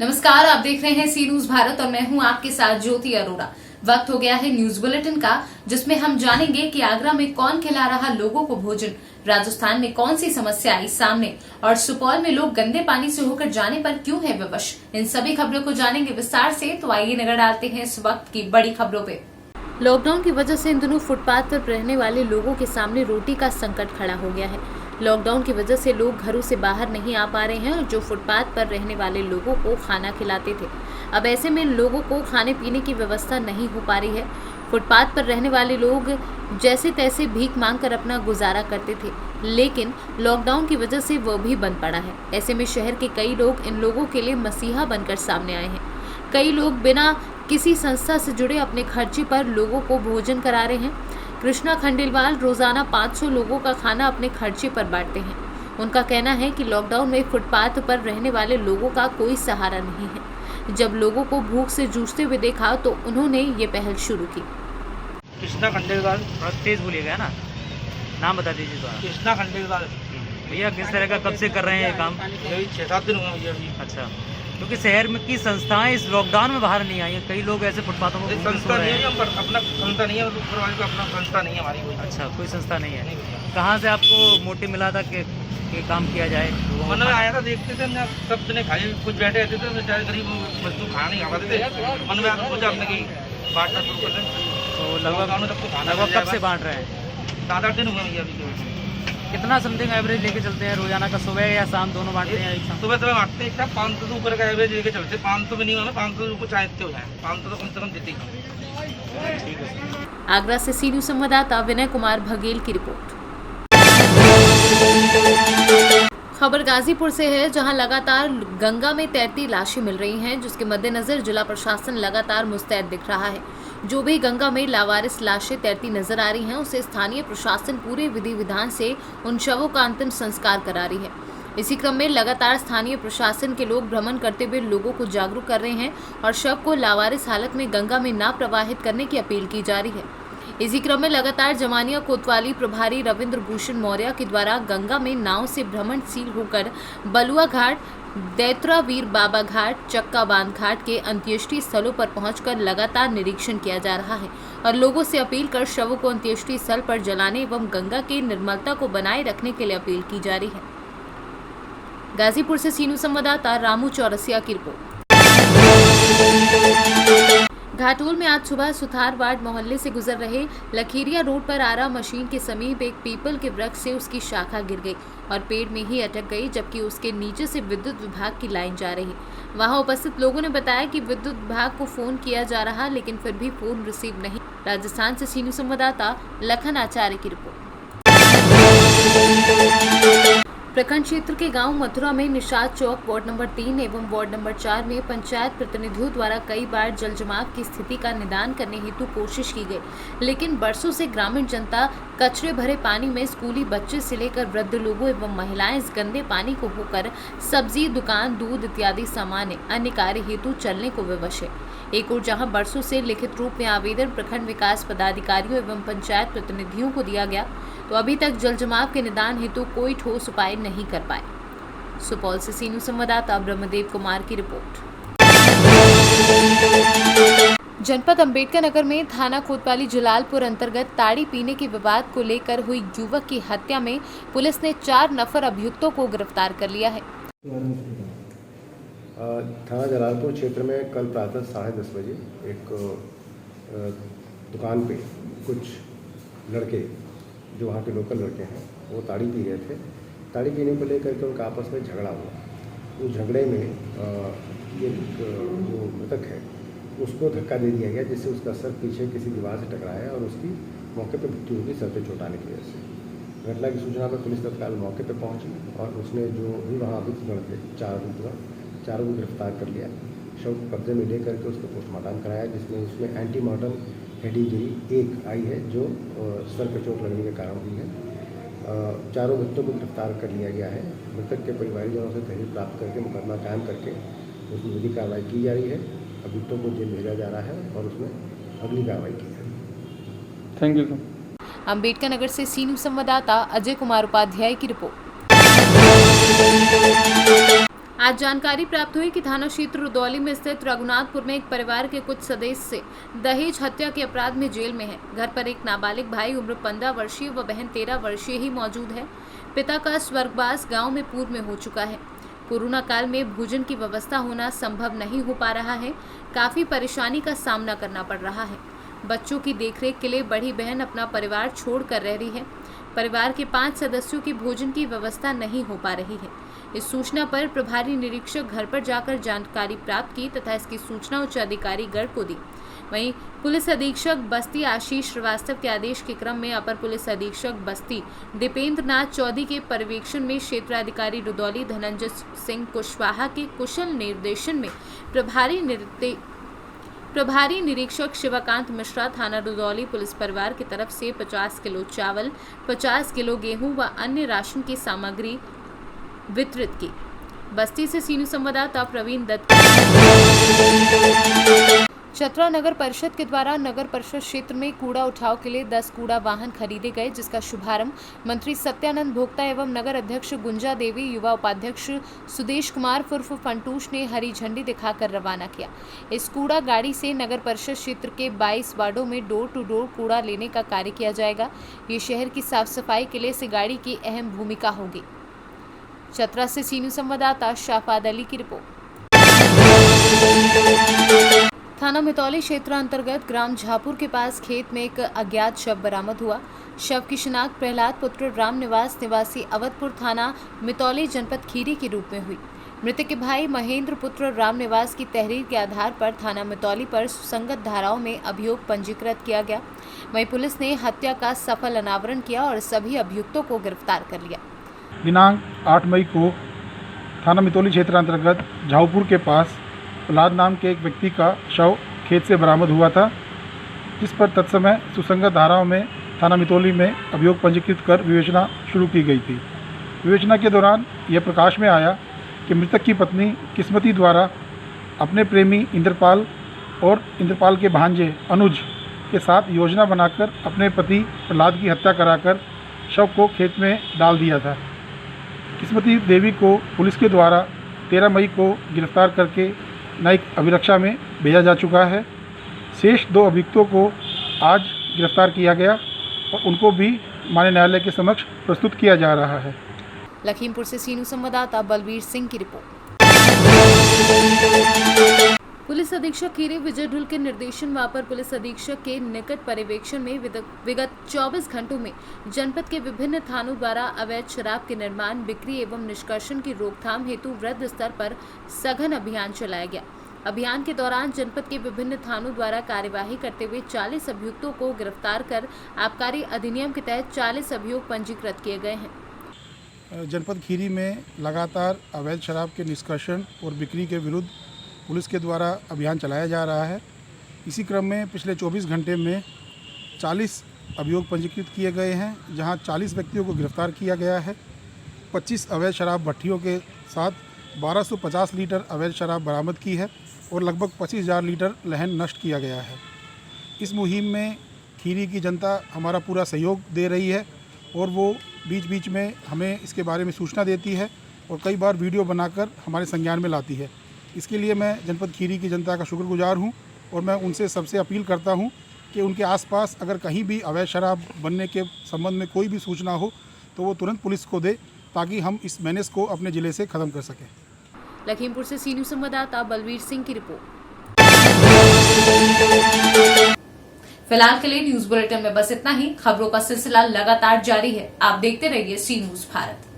नमस्कार, आप देख रहे हैं सी न्यूज भारत और मैं हूं आपके साथ ज्योति अरोड़ा। वक्त हो गया है न्यूज बुलेटिन का, जिसमें हम जानेंगे कि आगरा में कौन खिला रहा लोगों को भोजन, राजस्थान में कौन सी समस्या आई सामने और सुपौल में लोग गंदे पानी से होकर जाने पर क्यों है विवश। इन सभी खबरों को जानेंगे विस्तार से, तो आइए नजर डालते हैं इस वक्त की बड़ी खबरों पे। लॉकडाउन की वजह से इन दिनों फुटपाथ पर रहने वाले लोगों के सामने रोटी का संकट खड़ा हो गया है। लॉकडाउन की वजह से लोग घरों से बाहर नहीं आ पा रहे हैं और जो फुटपाथ पर रहने वाले लोगों को खाना खिलाते थे, अब ऐसे में लोगों को खाने पीने की व्यवस्था नहीं हो पा रही है। फुटपाथ पर रहने वाले लोग जैसे तैसे भीख मांगकर अपना गुजारा करते थे, लेकिन लॉकडाउन की वजह से वह भी बंद पड़ा है। ऐसे में शहर के कई लोग इन लोगों के लिए मसीहा बनकर सामने आए हैं। कई लोग बिना किसी संस्था से जुड़े अपने खर्चे पर लोगों को भोजन करा रहे हैं। कृष्णा खंडेलवाल रोजाना 500 लोगों का खाना अपने खर्चे पर बांटते हैं। उनका कहना है कि लॉकडाउन में फुटपाथ पर रहने वाले लोगों का कोई सहारा नहीं है। जब लोगों को भूख से जूझते हुए देखा तो उन्होंने ये पहल शुरू की। कृष्णा खंडेलवाल। थोड़ा तेज बोलिएगा ना, नाम बता दीजिए तो। कृष्णा खंडेलवाल। भैया किस तरह का कब से कर रहे हैं ये काम? यही 6-7 दिन हुए मुझे अभी। अच्छा, क्योंकि शहर में की संस्थाएं इस लॉकडाउन में बाहर नहीं आई हैं। कई लोग ऐसे फुटपाथों को संस्था नहीं है, अपना संस्था नहीं है, ऊपर वाले का अपना संस्था नहीं है हमारी कोई। अच्छा, कोई संस्था नहीं है। कहाँ से आपको मोटिव मिला था कि काम किया जाए? मन में आया था, देखते थे ना, सब जने खाए, कुछ बैठे रहते थे, बेचारे गरीब मजदूर खाना नहीं खा पाते थे। मन में आपको सोचा आपने कि बांटना शुरू कर दें। तो लगभग कब से बांट रहे हैं? 7-8 दिन हुए मुझे अभी। कितना समथिंग एवरेज लेके चलते हैं रोजाना का? सुबह या शाम दोनों बांटते हैं? एक साथ सुबह बांटते हैं, 500 से ऊपर का एवरेज लेके चलते। 500 मिनिमम है, 500 कुछ आयते हो जाए, 500 तो कम से कम देते ही। ठीक है। आगरा से सी न्यूज संवाददाता विनय कुमार बघेल की रिपोर्ट। खबर गाजीपुर से है, जहां लगातार गंगा में तैरती लाशें मिल रही हैं, जिसके मद्देनजर जिला प्रशासन लगातार मुस्तैद दिख रहा है। जो भी गंगा में लावारिस लाशें तैरती नजर आ रही हैं, उसे स्थानीय प्रशासन पूरे विधि विधान से उन शवों का अंतिम संस्कार करा रही है। इसी क्रम में लगातार स्थानीय प्रशासन के लोग भ्रमण करते हुए लोगों को जागरूक कर रहे हैं और शव को लावारिस हालत में गंगा में न प्रवाहित करने की अपील की जा रही है। इसी क्रम में लगातार जमानिया कोतवाली प्रभारी रविंद्र भूषण मौर्य के द्वारा गंगा में नाव से भ्रमणशील होकर बलुआ घाट, दैत्रा वीर बाबा घाट, चक्का बांध घाट के अंत्येष्टि स्थलों पर पहुंचकर लगातार निरीक्षण किया जा रहा है और लोगों से अपील कर शवों को अंत्येष्टि स्थल पर जलाने एवं गंगा की निर्मलता को बनाए रखने के लिए अपील की जा रही है। गाजीपुर से सी न्यूज संवाददाता रामू चौरसिया की रिपोर्ट। घाटोल में आज सुबह सुथार वार्ड मोहल्ले से गुजर रहे लखीरिया रोड पर आरा मशीन के समीप एक पीपल के वृक्ष से उसकी शाखा गिर गई और पेड़ में ही अटक गई, जबकि उसके नीचे से विद्युत विभाग की लाइन जा रही। वहां उपस्थित लोगों ने बताया कि विद्युत विभाग को फोन किया जा रहा, लेकिन फिर भी फोन रिसीव नहीं। राजस्थान से सी न्यूज संवाददाता लखन आचार्य की रिपोर्ट। प्रखंड क्षेत्र के गांव मथुरा में निषाद चौक वार्ड नंबर 3 एवं वार्ड नंबर 4 में पंचायत प्रतिनिधियों द्वारा कई बार जल जमाव की स्थिति का निदान करने हेतु कोशिश की गई, लेकिन बरसों से ग्रामीण जनता कचरे भरे पानी में स्कूली बच्चे से लेकर वृद्ध लोगों एवं महिलाएं इस गंदे पानी को होकर सब्जी दुकान, दूध इत्यादि सामान्य अन्य कार्य हेतु चलने को विवश है। एक और जहां बरसों से लिखित रूप में आवेदन प्रखंड विकास पदाधिकारियों एवं पंचायत प्रतिनिधियों को दिया गया, तो अभी तक जल जमाव के निदान हेतु कोई ठोस उपाय नहीं कर पाए। सुपौल से सी न्यूज संवाददाता ब्रह्मदेव कुमार की रिपोर्ट। जनपद अंबेडकर नगर में थाना कोतवाली जलालपुर अंतर्गत ताड़ी पीने के विवाद को लेकर हुई युवक की हत्या में पुलिस ने 4 नफर अभियुक्तों को गिरफ्तार कर लिया है। थाना जलालपुर क्षेत्र में कल प्रातः 10:30 बजे एक दुकान पे कुछ लड़के जो वहाँ के लोकल लड़के हैं वो ताड़ी पी रहे थे। ताड़ी पीने को लेकर के उनका आपस में झगड़ा हुआ। उस झगड़े में ये जो मृतक है उसको धक्का दे दिया गया, जिससे उसका सर पीछे किसी दीवार से टकराया और उसकी मौके पर मृत्यु होगी सर पे चोट आने की वजह से। घटना की सूचना पर पुलिस तत्काल मौके पर पहुंची और उसने जो भी वहाँ अभियुक्त थे 4 चारों को गिरफ्तार कर लिया। शव को कब्जे में लेकर के उसको पोस्टमार्टम कराया, जिसमें उसमें एंटीमार्टम हेड इंजरी एक आई है जो सर पर चोट लगने के कारण हुई है। चारों व्यक्तियों को गिरफ्तार कर लिया गया है। मृतक के परिवारजनों से तहरीर प्राप्त करके मुकदमा कायम करके उसमें विधिक कार्रवाई की जा रही है। अभियुक्तों को जेल भेजा जा रहा है और उसमें अगली कार्रवाई की जाएगी। Thank you. अंबेडकर नगर से सी न्यूज संवाददाता अजय कुमार उपाध्याय की रिपोर्ट। आज जानकारी प्राप्त हुई कि थाना क्षेत्र रुदौली में स्थित रघुनाथपुर में एक परिवार के कुछ सदस्य दहेज हत्या के अपराध में जेल में है। घर पर एक नाबालिग भाई उम्र 15 वर्षीय व बहन 13 वर्षीय ही मौजूद है। पिता का स्वर्गवास गांव में पूर्व में हो चुका है। कोरोना काल में भोजन की व्यवस्था होना संभव नहीं हो पा रहा है। काफी परेशानी का सामना करना पड़ रहा है। बच्चों की देखरेख के लिए बड़ी बहन अपना परिवार छोड़कर रह रही है। परिवार के 5 सदस्यों की भोजन की व्यवस्था नहीं हो पा रही है। इस सूचना पर प्रभारी निरीक्षक घर पर जाकर जानकारी प्राप्त की तथा इसकी सूचना उच्च अधिकारी गढ़ को दी। वहीं पुलिस अधीक्षक बस्ती आशीष श्रीवास्तव के आदेश के क्रम में अपर पुलिस अधीक्षक बस्ती दीपेंद्र नाथ चौधरी के पर्यवेक्षण में क्षेत्राधिकारी रुदौली धनंजय सिंह कुशवाहा के कुशल निर्देशन में प्रभारी निरीक्षक शिवकांत मिश्रा थाना रुदौली पुलिस परिवार की तरफ से 50 किलो चावल, 50 किलो गेहूं व अन्य राशन की सामग्री वितरित की। बस्ती से सीनियर संवाददाता प्रवीण दत्त। चतरा नगर परिषद के द्वारा नगर परिषद क्षेत्र में कूड़ा उठाव के लिए 10 कूड़ा वाहन खरीदे गए, जिसका शुभारंभ मंत्री सत्यानंद भोक्ता एवं नगर अध्यक्ष गुंजा देवी, युवा उपाध्यक्ष सुदेश कुमार उर्फ फंटूश ने हरी झंडी दिखाकर रवाना किया। इस कूड़ा गाड़ी से नगर परिषद क्षेत्र के 22 वार्डों में डोर टू डोर कूड़ा लेने का कार्य किया जाएगा। ये शहर की साफ सफाई के लिए इस गाड़ी की अहम भूमिका होगी। चतरा से सीनियर संवाददाता शाफाद अली की रिपोर्ट। थाना मितौली क्षेत्र अंतर्गत ग्राम झापुर के पास खेत में एक अज्ञात शव बरामद हुआ। शव की शिनाख्त प्रहलाद पुत्र राम निवास निवासी अवधपुर थाना मितौली जनपद खीरी के रूप में हुई। मृतक के भाई महेंद्र पुत्र राम निवास की तहरीर के आधार पर थाना मितौली पर सुसंगत धाराओं में अभियोग पंजीकृत किया गया। वहीं पुलिस ने हत्या का सफल अनावरण किया और सभी अभियुक्तों को गिरफ्तार कर लिया। दिनांक 8 मई को थाना मितौली क्षेत्र अंतर्गत झापुर के पास प्रहलाद नाम के एक व्यक्ति का शव खेत से बरामद हुआ था, जिस पर तत्समय सुसंगत धाराओं में थाना मितौली में अभियोग पंजीकृत कर विवेचना शुरू की गई थी। विवेचना के दौरान यह प्रकाश में आया कि मृतक की पत्नी किस्मती द्वारा अपने प्रेमी इंद्रपाल और इंद्रपाल के भांजे अनुज के साथ योजना बनाकर अपने पति प्रहलाद की हत्या कराकर शव को खेत में डाल दिया था। किस्मती देवी को पुलिस के द्वारा 13 मई को गिरफ्तार करके न्यायिक अभिरक्षा में भेजा जा चुका है। शेष 2 अभियुक्तों को आज गिरफ्तार किया गया और उनको भी माननीय न्यायालय के समक्ष प्रस्तुत किया जा रहा है। लखीमपुर से सीनियर संवाददाता बलवीर सिंह की रिपोर्ट। पुलिस अधीक्षक खीरी विजय ढुल के निर्देशन व अपर पुलिस अधीक्षक के निकट पर्यवेक्षण में विगत 24 घंटों में जनपद के विभिन्न थानों द्वारा अवैध शराब के निर्माण, बिक्री एवं निष्कर्षण की रोकथाम हेतु वृहद स्तर पर सघन अभियान चलाया गया। अभियान के दौरान जनपद के विभिन्न थानों द्वारा कार्यवाही करते हुए 40 अभियुक्तों को गिरफ्तार कर आबकारी अधिनियम के तहत 40 अभियोग पंजीकृत किए गए हैं। जनपद खीरी में लगातार अवैध शराब के निष्कर्षण और बिक्री के विरुद्ध पुलिस के द्वारा अभियान चलाया जा रहा है। इसी क्रम में पिछले 24 घंटे में 40 अभियोग पंजीकृत किए गए हैं, जहां 40 व्यक्तियों को गिरफ्तार किया गया है। 25 अवैध शराब भट्टियों के साथ 1250 लीटर अवैध शराब बरामद की है और लगभग 25,000 लीटर लहन नष्ट किया गया है। इस मुहिम में खीरी की जनता हमारा पूरा सहयोग दे रही है और वो बीच बीच में हमें इसके बारे में सूचना देती है और कई बार वीडियो बनाकर हमारे संज्ञान में लाती है। इसके लिए मैं जनपद खीरी की जनता का शुक्रगुजार हूं और मैं उनसे सबसे अपील करता हूं कि उनके आसपास अगर कहीं भी अवैध शराब बनने के संबंध में कोई भी सूचना हो तो वो तुरंत पुलिस को दे, ताकि हम इस मेनेस को अपने ज़िले से ख़त्म कर सकें। लखीमपुर से सीनियर संवाददाता बलवीर सिंह की रिपोर्ट। फिलहाल के लिए न्यूज बुलेटिन में बस इतना ही। खबरों का सिलसिला लगातार जारी है। आप देखते रहिए सी न्यूज भारत।